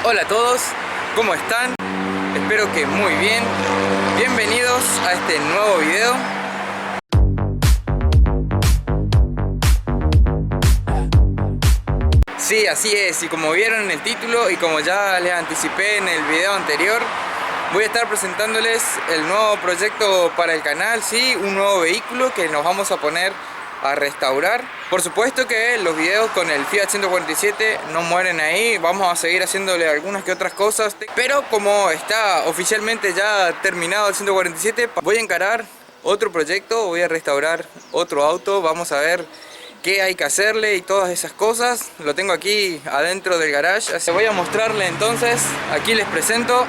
Hola a todos, ¿cómo están? Espero que muy bien. Bienvenidos a este nuevo video. Sí, así es, y como vieron en el título y como ya les anticipé en el video anterior, voy a estar presentándoles el nuevo proyecto para el canal, sí, un nuevo vehículo que nos vamos a poner a restaurar. Por supuesto que los videos con el Fiat 147 no mueren ahí, vamos a seguir haciéndole algunas que otras cosas, pero como está oficialmente ya terminado el 147, voy a encarar otro proyecto, voy a restaurar otro auto, vamos a ver qué hay que hacerle y todas esas cosas. Lo tengo aquí adentro del garage, así voy a mostrarle entonces. Aquí les presento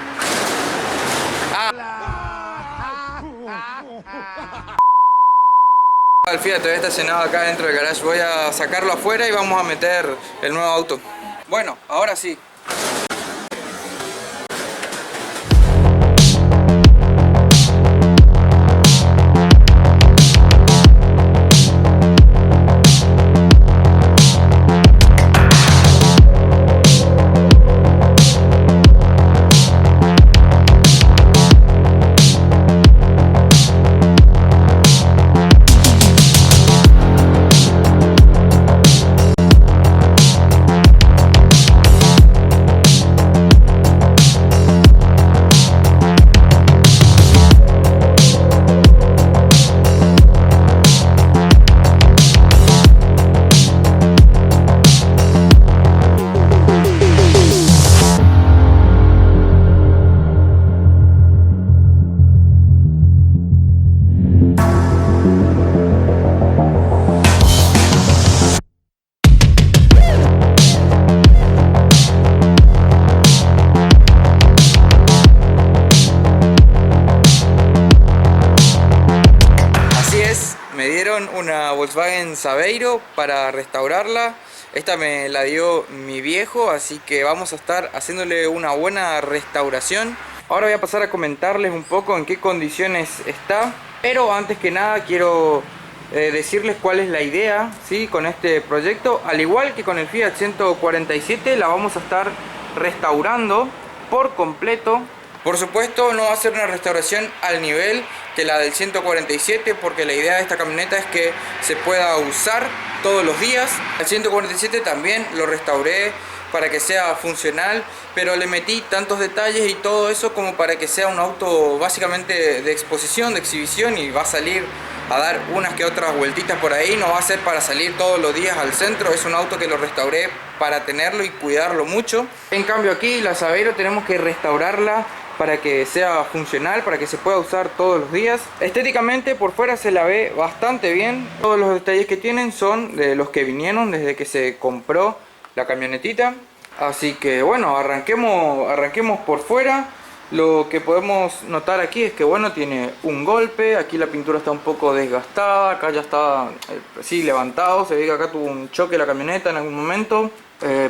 el Fiat, todavía está estacionado acá dentro del garage. Voy a sacarlo afuera y vamos a meter el nuevo auto. Bueno, ahora sí. Me dieron una Volkswagen Saveiro para restaurarla. Esta me la dio mi viejo, así que vamos a estar haciéndole una buena restauración. Ahora voy a pasar a comentarles un poco en qué condiciones está. Pero antes que nada quiero decirles cuál es la idea, ¿sí? Con este proyecto. Al igual que con el Fiat 147, la vamos a estar restaurando por completo. Por supuesto no va a ser una restauración al nivel que la del 147, porque la idea de esta camioneta es que se pueda usar todos los días. El 147 también lo restauré para que sea funcional, pero le metí tantos detalles y todo eso como para que sea un auto básicamente de exposición, de exhibición, y va a salir a dar unas que otras vueltitas por ahí. No va a ser para salir todos los días al centro, es un auto que lo restauré para tenerlo y cuidarlo mucho. En cambio aquí la Saveiro tenemos que restaurarla para que sea funcional, para que se pueda usar todos los días. Estéticamente por fuera se la ve bastante bien. Todos los detalles que tienen son de los que vinieron desde que se compró la camionetita. Así que bueno, arranquemos por fuera. Lo que podemos notar aquí es que bueno, tiene un golpe. Aquí la pintura está un poco desgastada. Acá ya está sí, levantado. Se ve que acá tuvo un choque la camioneta en algún momento.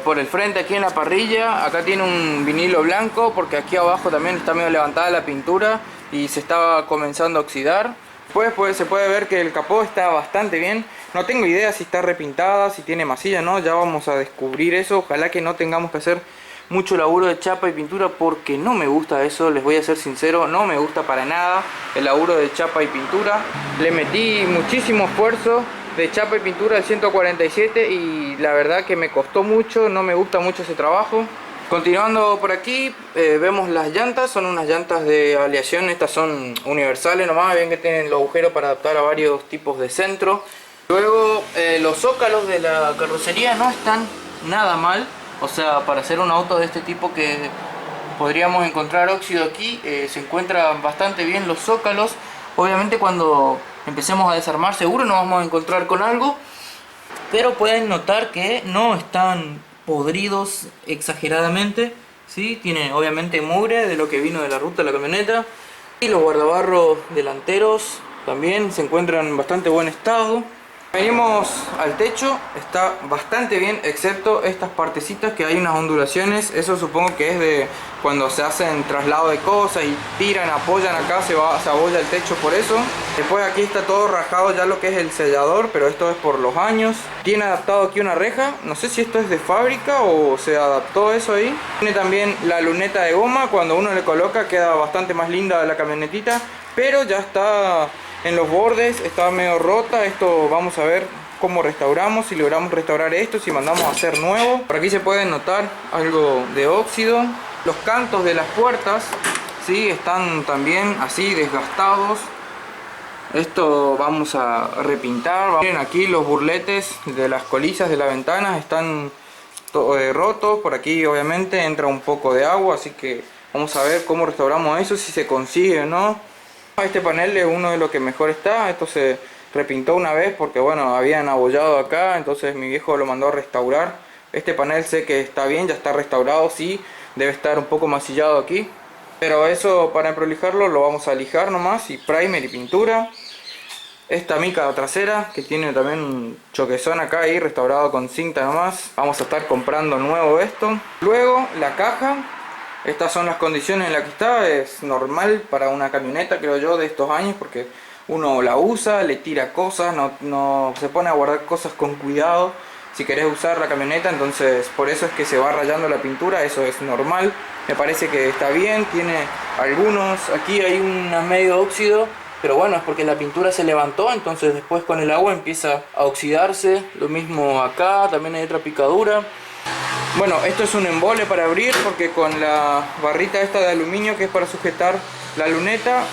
Por el frente aquí en la parrilla, acá tiene un vinilo blanco porque aquí abajo también está medio levantada la pintura y se estaba comenzando a oxidar. Pues se puede ver que el capó está bastante bien. No tengo idea si está repintada, si tiene masilla, ¿no? Ya vamos a descubrir eso. Ojalá que no tengamos que hacer mucho laburo de chapa y pintura, porque no me gusta eso, les voy a ser sincero, no me gusta para nada el laburo de chapa y pintura. Le metí muchísimo esfuerzo de chapa y pintura del 147 y la verdad que me costó mucho, no me gusta mucho ese trabajo. Continuando por aquí, vemos las llantas, son unas llantas de aleación, estas son universales nomás, ven que tienen los agujeros para adaptar a varios tipos de centro. Luego los zócalos de la carrocería no están nada mal, o sea, para hacer un auto de este tipo que podríamos encontrar óxido aquí, se encuentran bastante bien los zócalos. Obviamente cuando empecemos a desarmar seguro nos vamos a encontrar con algo, pero pueden notar que no están podridos exageradamente, ¿sí? Tiene obviamente mugre de lo que vino de la ruta de la camioneta. Y los guardabarros delanteros también se encuentran en bastante buen estado. Venimos al techo, está bastante bien, excepto estas partecitas que hay unas ondulaciones. Eso supongo que es de cuando se hacen traslado de cosas y tiran, apoyan acá, se abolla el techo por eso. Después aquí está todo rajado ya lo que es el sellador, pero esto es por los años. Tiene adaptado aquí una reja, no sé si esto es de fábrica o se adaptó eso ahí. Tiene también la luneta de goma, cuando uno le coloca queda bastante más linda la camionetita, pero ya está en los bordes, está medio rota. Esto vamos a ver cómo restauramos, si logramos restaurar esto, si mandamos a hacer nuevo. Por aquí se puede notar algo de óxido. Los cantos de las puertas, ¿sí?, están también así desgastados. Esto vamos a repintar. Miren aquí los burletes de las colillas de la ventana están rotos. Por aquí obviamente entra un poco de agua, así que vamos a ver cómo restauramos eso, si se consigue o no. Este panel es uno de los que mejor está. Esto se repintó una vez porque bueno, habían abollado acá, entonces mi viejo lo mandó a restaurar. Este panel sé que está bien, ya está restaurado, sí, debe estar un poco masillado aquí, pero eso para prolijarlo lo vamos a lijar nomás, y primer y pintura. Esta mica trasera que tiene también un choquezón acá ahí, restaurado con cinta nomás. Vamos a estar comprando nuevo esto. Luego la caja. Estas son las condiciones en las que está. Es normal para una camioneta, creo yo, de estos años, porque uno la usa, le tira cosas, no se pone a guardar cosas con cuidado si querés usar la camioneta. Entonces por eso es que se va rayando la pintura, eso es normal. Me parece que está bien, tiene algunos, aquí hay un medio óxido, pero bueno, es porque la pintura se levantó, entonces después con el agua empieza a oxidarse. Lo mismo acá, también hay otra picadura. Bueno, esto es un embole para abrir, porque con la barrita esta de aluminio que es para sujetar la luneta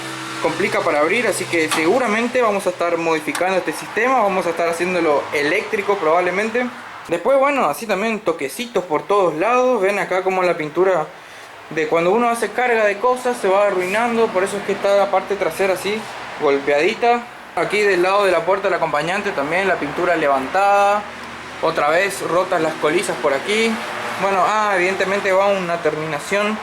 complica para abrir, así que seguramente vamos a estar modificando este sistema, vamos a estar haciéndolo eléctrico probablemente. Después bueno, así también toquecitos por todos lados. Ven acá como la pintura de cuando uno hace carga de cosas se va arruinando, por eso es que está la parte trasera así golpeadita. Aquí del lado de la puerta del acompañante también la pintura levantada. Otra vez rotas las colillas por aquí. Bueno, evidentemente va una terminación,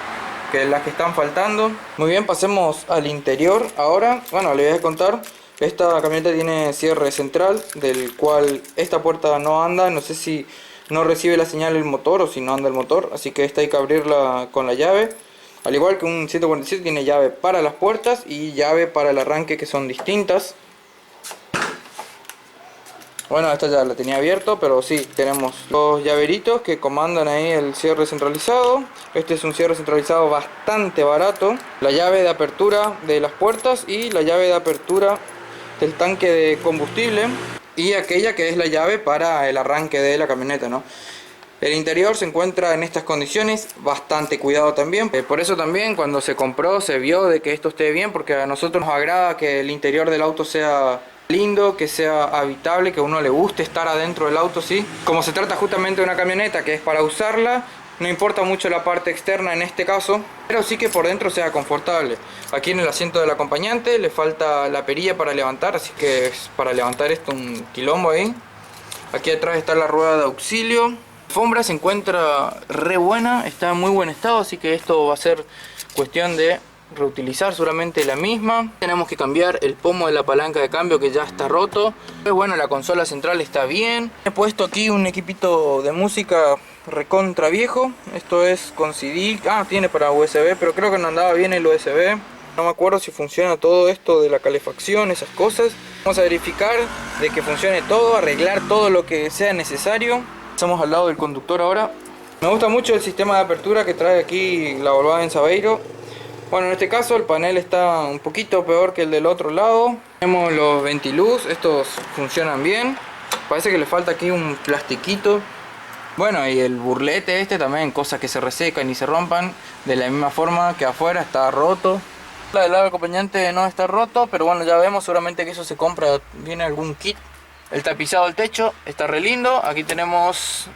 que es la que están faltando. Muy bien, pasemos al interior ahora. Bueno, les voy a contar. Esta camioneta tiene cierre central, del cual esta puerta no anda. No sé si no recibe la señal el motor o si no anda el motor. Así que esta hay que abrirla con la llave. Al igual que un 147 tiene llave para las puertas y llave para el arranque, que son distintas. Bueno, esta ya la tenía abierto, pero sí, tenemos los llaveritos que comandan ahí el cierre centralizado. Este es un cierre centralizado bastante barato. La llave de apertura de las puertas y la llave de apertura del tanque de combustible. Y aquella que es la llave para el arranque de la camioneta, ¿no? El interior se encuentra en estas condiciones, bastante cuidado también. Por eso también cuando se compró se vio de que esto esté bien, porque a nosotros nos agrada que el interior del auto sea lindo, que sea habitable, que a uno le guste estar adentro del auto, ¿sí? Como se trata justamente de una camioneta que es para usarla, no importa mucho la parte externa en este caso, pero sí que por dentro sea confortable. Aquí en el asiento del acompañante le falta la perilla para levantar, así que es para levantar esto un quilombo ahí. Aquí atrás está la rueda de auxilio. La alfombra se encuentra re buena, está en muy buen estado, así que esto va a ser cuestión de reutilizar seguramente la misma. Tenemos que cambiar el pomo de la palanca de cambio, que ya está roto. Pero bueno, la consola central está bien. He puesto aquí un equipito de música recontra viejo. Esto es con CD. Tiene para USB, pero creo que no andaba bien el USB. No me acuerdo si funciona todo esto de la calefacción, esas cosas. Vamos a verificar de que funcione todo, arreglar todo lo que sea necesario. Pasamos al lado del conductor ahora. Me gusta mucho el sistema de apertura que trae aquí la Volkswagen Saveiro. Bueno, en este caso el panel está un poquito peor que el del otro lado. Tenemos los ventiluz, estos funcionan bien. Parece que le falta aquí un plastiquito. Bueno, y el burlete este también, cosas que se resecan y se rompan. De la misma forma que afuera está roto. La del lado del acompañante no está roto, pero bueno, ya vemos, seguramente que eso se compra, viene algún kit. El tapizado del techo está re lindo. Aquí tenemos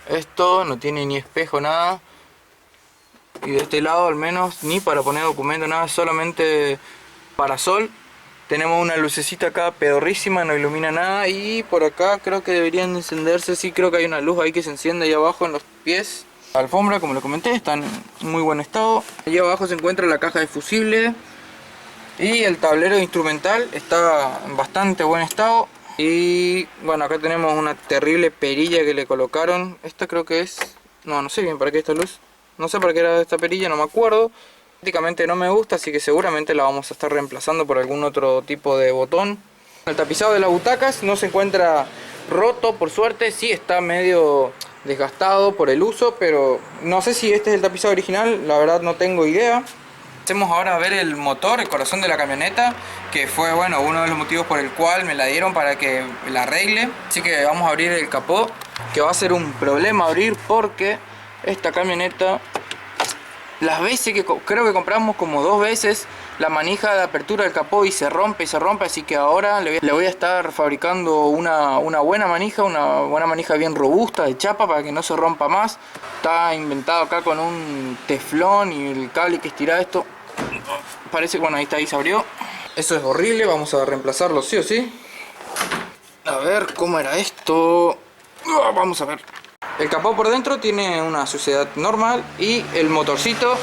esto, no tiene ni espejo, nada. Y de este lado al menos ni para poner documento, nada, solamente parasol. Tenemos una lucecita acá pedorrísima, no ilumina nada. Y por acá creo que deberían encenderse, sí, creo que hay una luz ahí que se enciende ahí abajo en los pies. La alfombra, como les comenté, está en muy buen estado. Allí abajo se encuentra la caja de fusible. Y el tablero instrumental está en bastante buen estado. Y bueno, acá tenemos una terrible perilla que le colocaron. Esta creo que es... no sé bien para qué esta luz. No sé para qué era esta perilla, no me acuerdo. Prácticamente no me gusta, así que seguramente la vamos a estar reemplazando por algún otro tipo de botón. El tapizado de las butacas no se encuentra roto, por suerte. Sí está medio desgastado por el uso, pero no sé si este es el tapizado original. La verdad no tengo idea. Hacemos ahora a ver el motor, el corazón de la camioneta, que fue bueno uno de los motivos por el cual me la dieron para que la arregle. Así que vamos a abrir el capó, que va a ser un problema abrir porque esta camioneta, las veces que creo que compramos como 2 veces la manija de apertura del capó y se rompe, así que ahora le voy a estar fabricando una buena manija bien robusta de chapa para que no se rompa más. Está inventado acá con un teflón y el cable que estira esto. Parece que bueno, ahí está, ahí se abrió. Eso es horrible, vamos a reemplazarlo sí o sí. A ver cómo era esto. Vamos a ver. El capó por dentro tiene una suciedad normal y el motorcito,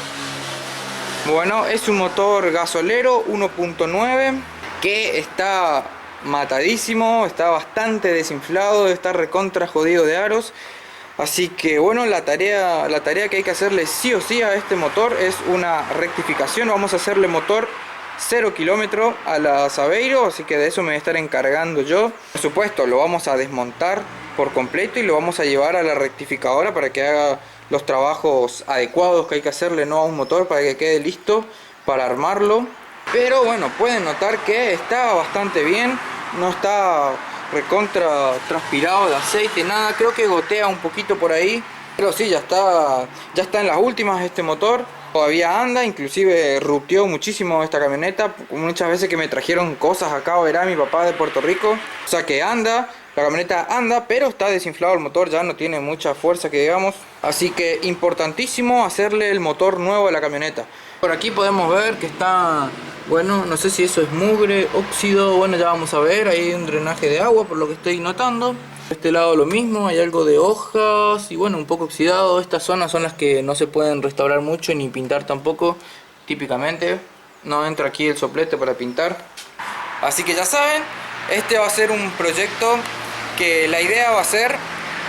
bueno, es un motor gasolero 1.9 que está matadísimo, está bastante desinflado, está recontra jodido de aros. Así que bueno, la tarea que hay que hacerle sí o sí a este motor es una rectificación. Vamos a hacerle motor 0 kilómetro a la Saveiro, así que de eso me voy a estar encargando yo. Por supuesto, lo vamos a desmontar por completo y lo vamos a llevar a la rectificadora para que haga los trabajos adecuados que hay que hacerle, ¿no?, a un motor para que quede listo para armarlo. Pero bueno, pueden notar que está bastante bien, no está recontra transpirado de aceite, nada. Creo que gotea un poquito por ahí, pero sí, ya está en las últimas este motor. Todavía anda, inclusive ruteó muchísimo esta camioneta. Muchas veces que me trajeron cosas acá, o era mi papá de Puerto Rico. O sea que anda, la camioneta anda, pero está desinflado el motor, ya no tiene mucha fuerza que digamos. Así que importantísimo hacerle el motor nuevo a la camioneta. Por aquí podemos ver que está, bueno, no sé si eso es mugre, óxido, bueno, ya vamos a ver. Ahí hay un drenaje de agua por lo que estoy notando. De este lado lo mismo, hay algo de hojas y bueno, un poco oxidado. Estas zonas son las que no se pueden restaurar mucho ni pintar tampoco, típicamente. No entra aquí el soplete para pintar. Así que ya saben, este va a ser un proyecto que la idea va a ser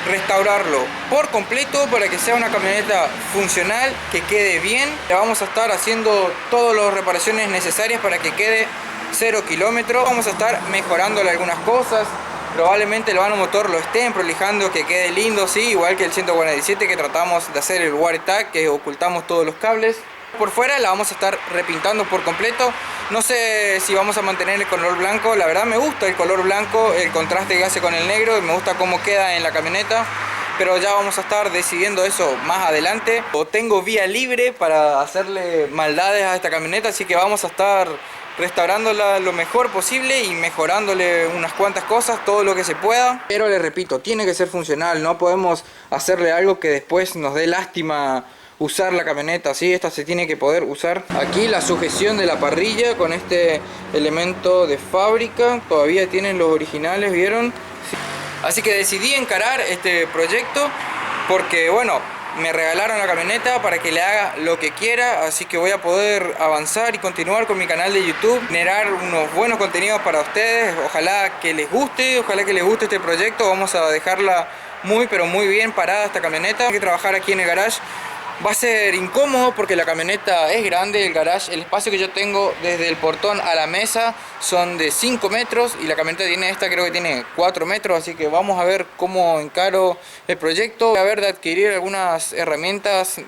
restaurarlo por completo para que sea una camioneta funcional, que quede bien. Le vamos a estar haciendo todas las reparaciones necesarias para que quede 0 kilómetros. Vamos a estar mejorándole algunas cosas. Probablemente el vano motor lo estén prolijando, que quede lindo, sí, igual que el 147 que tratamos de hacer el wire tag, que ocultamos todos los cables. Por fuera la vamos a estar repintando por completo. No sé si vamos a mantener el color blanco. La verdad me gusta el color blanco, el contraste que hace con el negro, y me gusta cómo queda en la camioneta. Pero ya vamos a estar decidiendo eso más adelante. Tengo vía libre para hacerle maldades a esta camioneta, así que vamos a estar restaurándola lo mejor posible y mejorándole unas cuantas cosas, todo lo que se pueda. Pero les repito, tiene que ser funcional, no podemos hacerle algo que después nos dé lástima usar la camioneta, ¿sí? Esta se tiene que poder usar. Aquí la sujeción de la parrilla con este elemento de fábrica, todavía tienen los originales, ¿vieron? Sí. Así que decidí encarar este proyecto porque bueno, me regalaron la camioneta para que le haga lo que quiera, así que voy a poder avanzar y continuar con mi canal de YouTube, generar unos buenos contenidos para ustedes. Ojalá que les guste este proyecto. Vamos a dejarla muy pero muy bien parada esta camioneta. Hay que trabajar aquí en el garage. Va a ser incómodo porque la camioneta es grande, el garage, el espacio que yo tengo desde el portón a la mesa son de 5 metros y la camioneta tiene esta, creo que tiene 4 metros, así que vamos a ver cómo encaro el proyecto. Voy a ver de adquirir algunas herramientas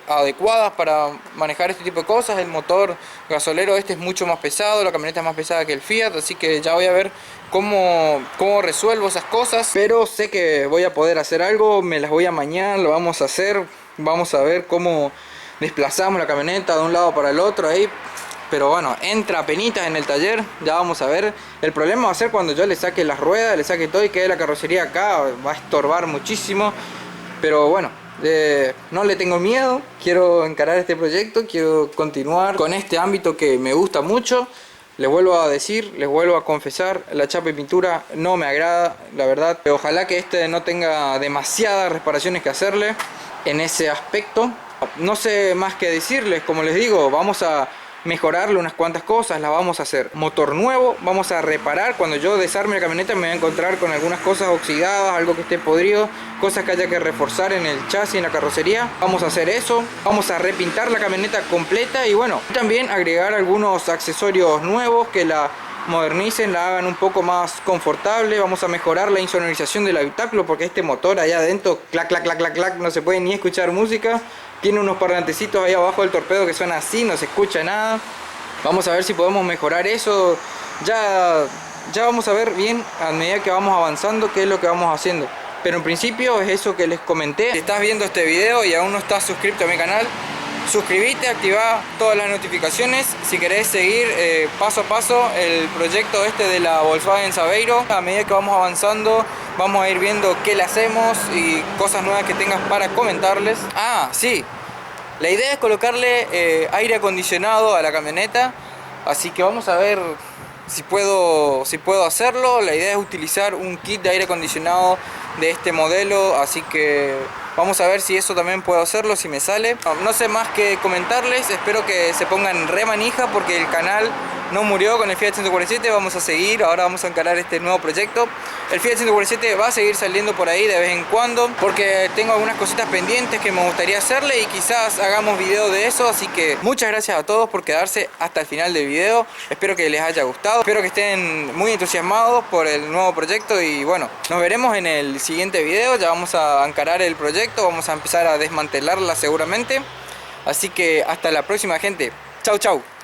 adecuadas para manejar este tipo de cosas. El motor gasolero este es mucho más pesado, la camioneta es más pesada que el Fiat, así que ya voy a ver cómo resuelvo esas cosas. Pero sé que voy a poder hacer algo, me las voy a amañar, lo vamos a hacer. Vamos a ver cómo desplazamos la camioneta de un lado para el otro ahí. Pero bueno, entra apenitas en el taller, ya vamos a ver. El problema va a ser cuando yo le saque las ruedas, le saque todo y quede la carrocería acá. Va a estorbar muchísimo. Pero bueno, no le tengo miedo. Quiero encarar este proyecto, quiero continuar con este ámbito que me gusta mucho. Les vuelvo a decir, les vuelvo a confesar, la chapa y pintura no me agrada, la verdad. Ojalá que este no tenga demasiadas reparaciones que hacerle en ese aspecto. No sé más que decirles, como les digo, vamos a mejorarle unas cuantas cosas, la vamos a hacer. Motor nuevo, vamos a reparar. Cuando yo desarme la camioneta me voy a encontrar con algunas cosas oxidadas, algo que esté podrido, cosas que haya que reforzar en el chasis, en la carrocería. Vamos a hacer eso, vamos a repintar la camioneta completa y bueno, también agregar algunos accesorios nuevos que la modernicen, la hagan un poco más confortable. Vamos a mejorar la insonorización del habitáculo porque este motor allá adentro, clac, clac, clac, clac, clac, no se puede ni escuchar música. Tiene unos parlantecitos ahí abajo del torpedo que suena así, no se escucha nada. Vamos a ver si podemos mejorar eso. Ya vamos a ver bien a medida que vamos avanzando qué es lo que vamos haciendo. Pero en principio es eso que les comenté. Si estás viendo este video y aún no estás suscrito a mi canal, suscríbete, activa todas las notificaciones si querés seguir paso a paso el proyecto este de la Volkswagen Saveiro. A medida que vamos avanzando vamos a ir viendo qué le hacemos y cosas nuevas que tengas para comentarles. Ah, sí, la idea es colocarle aire acondicionado a la camioneta, así que vamos a ver si puedo hacerlo. La idea es utilizar un kit de aire acondicionado de este modelo, así que vamos a ver si eso también puedo hacerlo, si me sale. No sé más que comentarles, espero que se pongan re manija porque el canal no murió con el Fiat 147, vamos a seguir, ahora vamos a encarar este nuevo proyecto. El Fiat 147 va a seguir saliendo por ahí de vez en cuando porque tengo algunas cositas pendientes que me gustaría hacerle y quizás hagamos video de eso, así que muchas gracias a todos por quedarse hasta el final del video. Espero que les haya gustado, espero que estén muy entusiasmados por el nuevo proyecto y bueno, nos veremos en el siguiente video. Ya vamos a encarar el proyecto, vamos a empezar a desmantelarla seguramente, así que hasta la próxima, gente. Chau, chau.